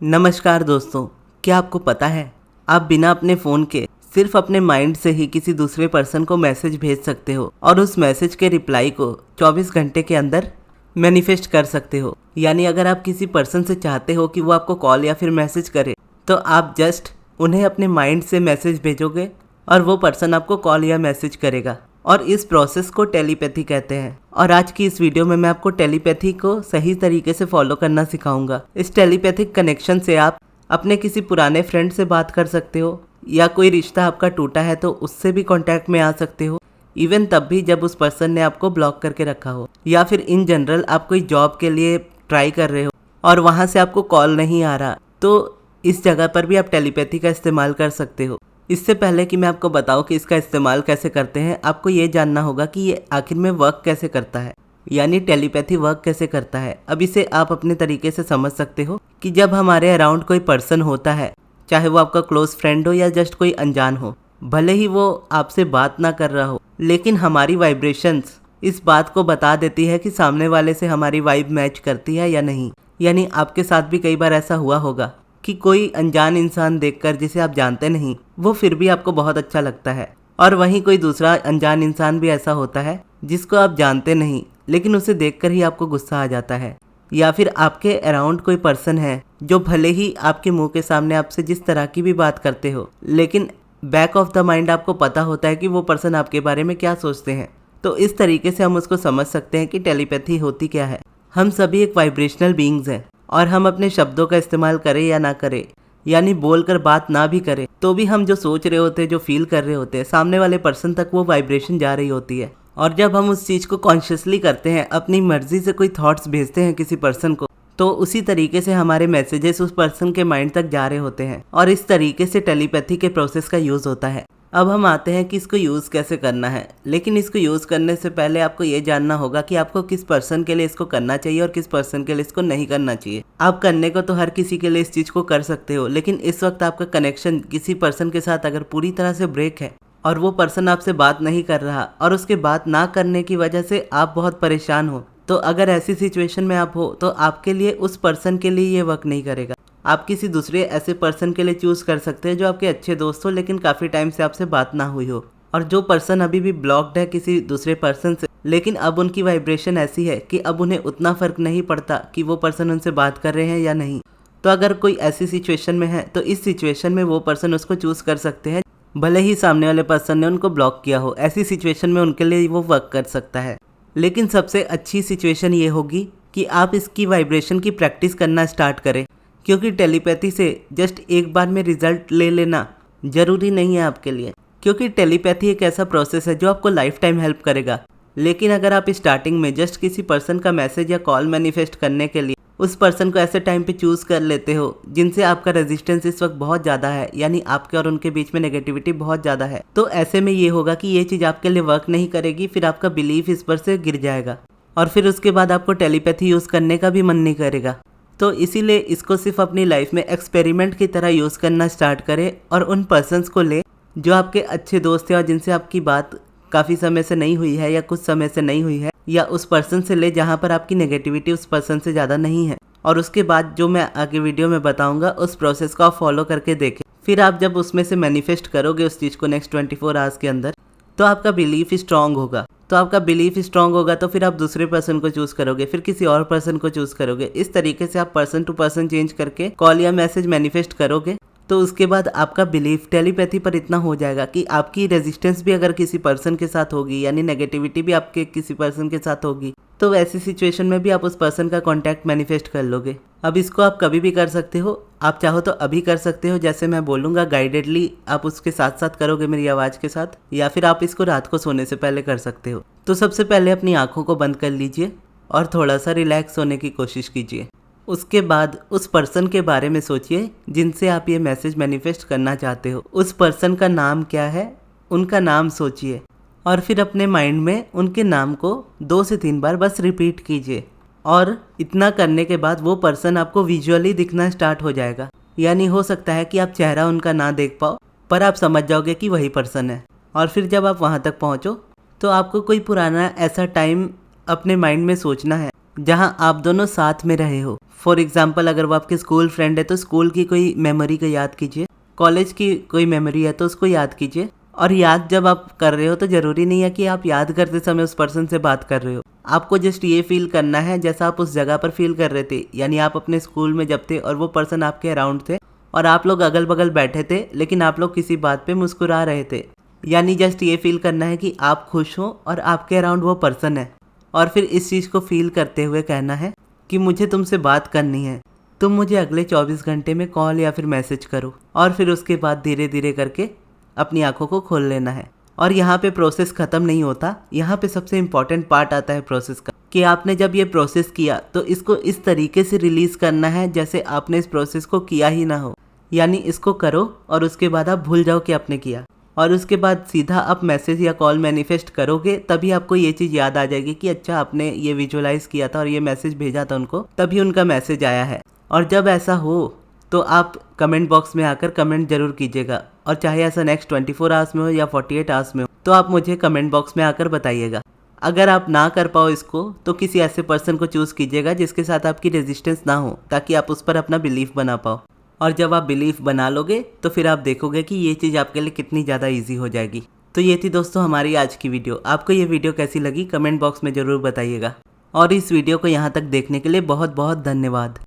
नमस्कार दोस्तों, क्या आपको पता है आप बिना अपने फ़ोन के सिर्फ अपने माइंड से ही किसी दूसरे पर्सन को मैसेज भेज सकते हो और उस मैसेज के रिप्लाई को 24 घंटे के अंदर मैनिफेस्ट कर सकते हो। यानी अगर आप किसी पर्सन से चाहते हो कि वो आपको कॉल या फिर मैसेज करे तो आप जस्ट उन्हें अपने माइंड से मैसेज भेजोगे और वो पर्सन आपको कॉल या मैसेज करेगा और इस प्रोसेस को टेलीपैथी कहते हैं। और आज की इस वीडियो में मैं आपको टेलीपैथी को सही तरीके से फॉलो करना सिखाऊंगा। इस टेलीपैथिक कनेक्शन से आप अपने किसी पुराने फ्रेंड से बात कर सकते हो या कोई रिश्ता आपका टूटा है तो उससे भी कांटेक्ट में आ सकते हो, इवन तब भी जब उस पर्सन ने आपको ब्लॉक करके रखा हो, या फिर इन जनरल आप कोई जॉब के लिए ट्राई कर रहे हो और वहाँ से आपको कॉल नहीं आ रहा, तो इस जगह पर भी आप टेलीपैथी का इस्तेमाल कर सकते हो। इससे पहले कि मैं आपको बताऊं कि इसका इस्तेमाल कैसे करते हैं, आपको ये जानना होगा कि ये आखिर में वर्क कैसे करता है, यानी टेलीपैथी वर्क कैसे करता है। अब इसे आप अपने तरीके से समझ सकते हो कि जब हमारे अराउंड कोई पर्सन होता है, चाहे वो आपका क्लोज फ्रेंड हो या जस्ट कोई अनजान हो, भले ही वो आपसे बात ना कर रहा हो, लेकिन हमारी वाइब्रेशंस इस बात को बता देती है कि सामने वाले से हमारी वाइब मैच करती है या नहीं। यानी आपके साथ भी कई बार ऐसा हुआ होगा कि कोई अनजान इंसान देखकर जिसे आप जानते नहीं, वो फिर भी आपको बहुत अच्छा लगता है, और वहीं कोई दूसरा अनजान इंसान भी ऐसा होता है जिसको आप जानते नहीं लेकिन उसे देखकर ही आपको गुस्सा आ जाता है। या फिर आपके अराउंड कोई पर्सन है जो भले ही आपके मुंह के सामने आपसे जिस तरह की भी बात करते हो, लेकिन बैक ऑफ द माइंड आपको पता होता है कि वो पर्सन आपके बारे में क्या सोचते हैं। तो इस तरीके से हम उसको समझ सकते हैं कि टेलीपैथी होती क्या है। हम सभी एक वाइब्रेशनल बीइंग्स हैं और हम अपने शब्दों का इस्तेमाल करें या ना करें, यानी बोलकर बात ना भी करें, तो भी हम जो सोच रहे होते हैं, जो फील कर रहे होते हैं, सामने वाले पर्सन तक वो वाइब्रेशन जा रही होती है। और जब हम उस चीज़ को कॉन्शियसली करते हैं, अपनी मर्जी से कोई थॉट्स भेजते हैं किसी पर्सन को, तो उसी तरीके से हमारे मैसेजेस उस पर्सन के माइंड तक जा रहे होते हैं और इस तरीके से टेलीपैथी के प्रोसेस का यूज़ होता है। अब हम आते हैं कि इसको यूज़ कैसे करना है, लेकिन इसको यूज़ करने से पहले आपको ये जानना होगा कि आपको किस पर्सन के लिए इसको करना चाहिए और किस पर्सन के लिए इसको नहीं करना चाहिए। आप करने को तो हर किसी के लिए इस चीज़ को कर सकते हो, लेकिन इस वक्त आपका कनेक्शन किसी पर्सन के साथ अगर पूरी तरह से ब्रेक है और वो पर्सन आपसे बात नहीं कर रहा और उसके बात ना करने की वजह से आप बहुत परेशान हो, तो अगर ऐसी सिचुएशन में आप हो तो आपके लिए उस पर्सन के लिए ये वर्क नहीं करेगा। आप किसी दूसरे ऐसे पर्सन के लिए चूज़ कर सकते हैं जो आपके अच्छे दोस्त हो लेकिन काफ़ी टाइम से आपसे बात ना हुई हो, और जो पर्सन अभी भी ब्लॉक्ड है किसी दूसरे पर्सन से, लेकिन अब उनकी वाइब्रेशन ऐसी है कि अब उन्हें उतना फ़र्क नहीं पड़ता कि वो पर्सन उनसे बात कर रहे हैं या नहीं। तो अगर कोई ऐसी सिचुएशन में है तो इस सिचुएशन में वो पर्सन उसको चूज़ कर सकते हैं, भले ही सामने वाले पर्सन ने उनको ब्लॉक किया हो। ऐसी सिचुएशन में उनके लिए वो वर्क कर सकता है। लेकिन सबसे अच्छी सिचुएशन ये होगी कि आप इसकी वाइब्रेशन की प्रैक्टिस करना स्टार्ट करें, क्योंकि टेलीपैथी से जस्ट एक बार में रिजल्ट ले लेना ज़रूरी नहीं है आपके लिए, क्योंकि टेलीपैथी एक ऐसा प्रोसेस है जो आपको लाइफ टाइम हेल्प करेगा। लेकिन अगर आप स्टार्टिंग में जस्ट किसी पर्सन का मैसेज या कॉल मैनिफेस्ट करने के लिए उस पर्सन को ऐसे टाइम पे चूज़ कर लेते हो जिनसे आपका रेजिस्टेंस इस वक्त बहुत ज़्यादा है, यानी आपके और उनके बीच में नेगेटिविटी बहुत ज़्यादा है, तो ऐसे में ये होगा कि ये चीज़ आपके लिए वर्क नहीं करेगी, फिर आपका बिलीफ इस पर से गिर जाएगा और फिर उसके बाद आपको टेलीपैथी यूज़ करने का भी मन नहीं करेगा। तो इसीलिए इसको सिर्फ अपनी लाइफ में एक्सपेरिमेंट की तरह यूज़ करना स्टार्ट करें और उन पर्सन्स को ले जो आपके अच्छे दोस्त हैं और जिनसे आपकी बात काफ़ी समय से नहीं हुई है या कुछ समय से नहीं हुई है, या उस पर्सन से ले जहाँ पर आपकी नेगेटिविटी उस पर्सन से ज़्यादा नहीं है। और उसके बाद जो मैं आगे वीडियो में बताऊंगा उस प्रोसेस को आप फॉलो करके देखें। फिर आप जब उसमें से मैनिफेस्ट करोगे उस चीज़ को नेक्स्ट 24 आवर्स के अंदर, तो आपका बिलीफ स्ट्रांग होगा। तो आपका बिलीफ स्ट्रांग होगा तो फिर आप दूसरे पर्सन को चूज़ करोगे, फिर किसी और पर्सन को चूज़ करोगे। इस तरीके से आप पर्सन टू पर्सन चेंज करके कॉल या मैसेज मैनिफेस्ट करोगे, तो उसके बाद आपका बिलीफ टेलीपैथी पर इतना हो जाएगा कि आपकी रेजिस्टेंस भी अगर किसी पर्सन के साथ होगी, यानी नेगेटिविटी भी आपके किसी पर्सन के साथ होगी, तो वैसी सिचुएशन में भी आप उस पर्सन का कांटेक्ट मैनिफेस्ट कर लोगे। अब इसको आप कभी भी कर सकते हो, आप चाहो तो अभी कर सकते हो, जैसे मैं बोलूँगा गाइडेडली आप उसके साथ साथ करोगे मेरी आवाज़ के साथ, या फिर आप इसको रात को सोने से पहले कर सकते हो। तो सबसे पहले अपनी आँखों को बंद कर लीजिए और थोड़ा सा रिलैक्स होने की कोशिश कीजिए। उसके बाद उस पर्सन के बारे में सोचिए जिनसे आप ये मैसेज मैनिफेस्ट करना चाहते हो। उस पर्सन का नाम क्या है, उनका नाम सोचिए और फिर अपने माइंड में उनके नाम को 2 से 3 बार बस रिपीट कीजिए। और इतना करने के बाद वो पर्सन आपको विजुअली दिखना स्टार्ट हो जाएगा, यानी हो सकता है कि आप चेहरा उनका ना देख पाओ पर आप समझ जाओगे कि वही पर्सन है। और फिर जब आप वहाँ तक पहुँचो तो आपको कोई पुराना ऐसा टाइम अपने माइंड में सोचना है जहां आप दोनों साथ में रहे हो। फॉर एग्जाम्पल अगर वो आपके स्कूल फ्रेंड है तो स्कूल की कोई मेमोरी को याद कीजिए, कॉलेज की कोई मेमोरी है तो उसको याद कीजिए। और याद जब आप कर रहे हो तो ज़रूरी नहीं है कि आप याद करते समय उस पर्सन से बात कर रहे हो। आपको जस्ट ये फील करना है जैसा आप उस जगह पर फील कर रहे थे, यानी आप अपने स्कूल में जब थे और वो पर्सन आपके अराउंड थे और आप लोग अगल बगल बैठे थे, लेकिन आप लोग किसी बात पे मुस्कुरा रहे थे। यानी जस्ट ये फील करना है कि आप खुश हो और आपके अराउंड वो पर्सन है, और फिर इस चीज़ को फील करते हुए कहना है कि मुझे तुमसे बात करनी है, तुम मुझे अगले 24 घंटे में कॉल या फिर मैसेज करो। और फिर उसके बाद धीरे धीरे करके अपनी आंखों को खोल लेना है। और यहाँ पे प्रोसेस ख़त्म नहीं होता, यहाँ पे सबसे इम्पॉर्टेंट पार्ट आता है प्रोसेस का, कि आपने जब ये प्रोसेस किया तो इसको इस तरीके से रिलीज़ करना है जैसे आपने इस प्रोसेस को किया ही ना हो। यानी इसको करो और उसके बाद आप भूल जाओ कि आपने किया, और उसके बाद सीधा आप मैसेज या कॉल मैनिफेस्ट करोगे, तभी आपको ये चीज़ याद आ जाएगी कि अच्छा आपने ये विजुअलाइज किया था और ये मैसेज भेजा था उनको, तभी उनका मैसेज आया है। और जब ऐसा हो तो आप कमेंट बॉक्स में आकर कमेंट जरूर कीजिएगा, और चाहे ऐसा नेक्स्ट 24 आवर्स में हो या 48 आवर्स में हो, तो आप मुझे कमेंट बॉक्स में आकर बताइएगा। अगर आप ना कर पाओ इसको तो किसी ऐसे पर्सन को चूज़ कीजिएगा जिसके साथ आपकी रेजिस्टेंस ना हो, ताकि आप उस पर अपना बिलीफ बना पाओ। और जब आप बिलीफ बना लोगे तो फिर आप देखोगे कि ये चीज़ आपके लिए कितनी ज़्यादा ईजी हो जाएगी। तो ये थी दोस्तों हमारी आज की वीडियो। आपको ये वीडियो कैसी लगी कमेंट बॉक्स में ज़रूर बताइएगा, और इस वीडियो को यहाँ तक देखने के लिए बहुत बहुत धन्यवाद।